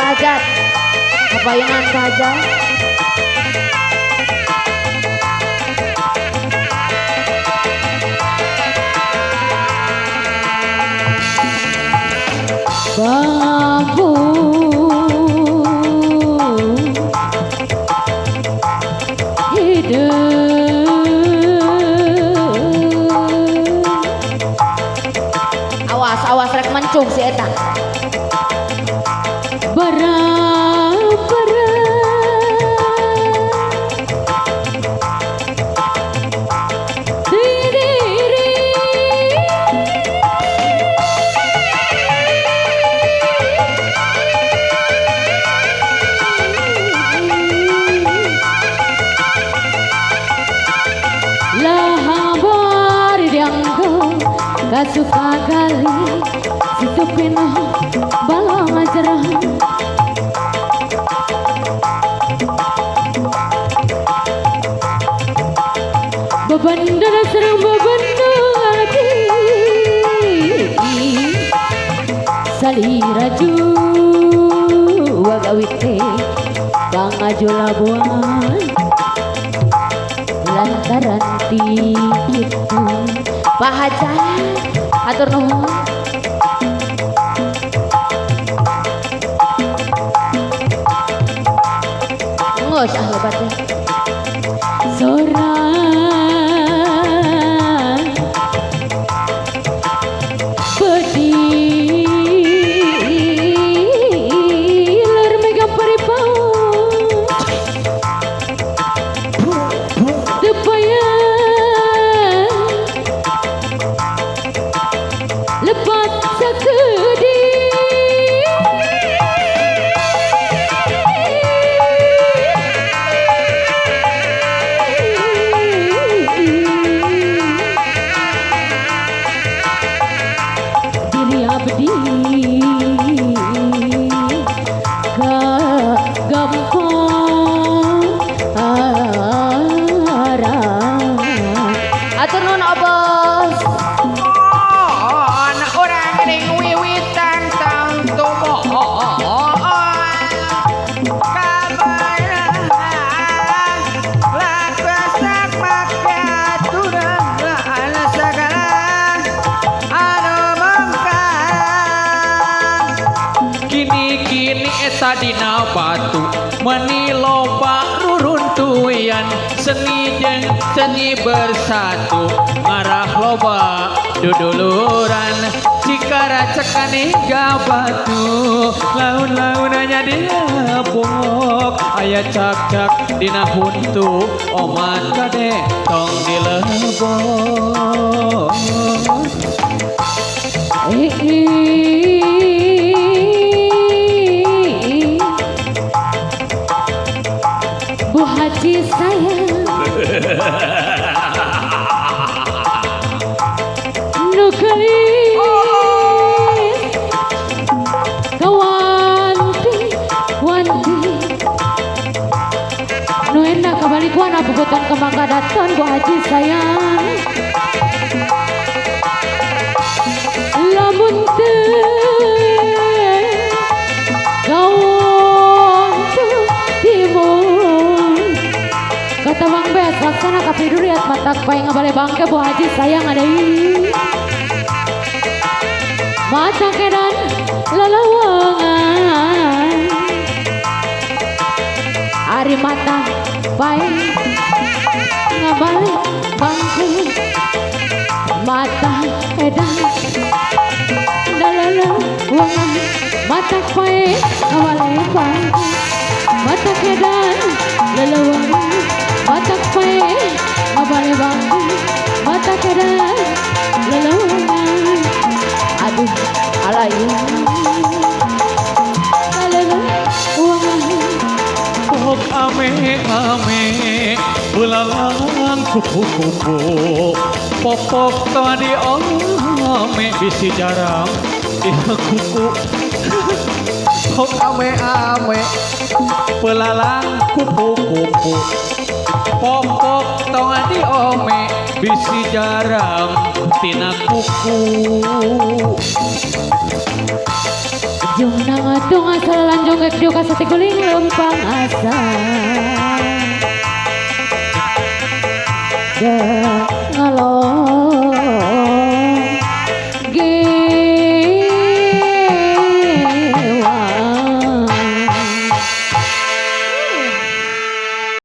Hajat. Kepayangan Hajat. Bambu hidup. Awas, awas rek mencung si eta. Suka kali situ pino balong ajarah beban dada serang beban hati saliraju wagawite bangaju labuan lantaran tikitu Pak Hajat atur nuhun. Ngos ah lebat teh. Sorang bediler mega paripau depaya lepat sakedi diri abdi gampang arah atur nuhun obos. Dina batu meniloba ruruntuyan seni jeung seni bersatu ngarah loba duduluran cikara cekane gabatu laun-launanya dilepok aya cak-cak dina huntu omat kade tong dilebok Bu Haji sayang nukali kawanti wanti nu enak kabalikuan abugutan kembang kadatan Bu Haji sayang lamun teu Tawang bes laksana kapiduriat matak pae ngabale bangke Bu Haji sayang adai mata kedan lalawangan ari mata pae ngabale bangke mata kedan lalawangan mata pae ngabale bangke mata kedan lalawangan mata pae ngabale bangke mata kedan lalawangan aduh alayun lalawangan kok ame-ame belalang kupu-kupu popok tadi ame bisi jarang dina kuku kok ame-ame belalang kupu-kupu Popok tong ati ome bisi jaram tina kuku. Jung nangatung asal lanjung ek juga satiguling lempang asa. Ngalor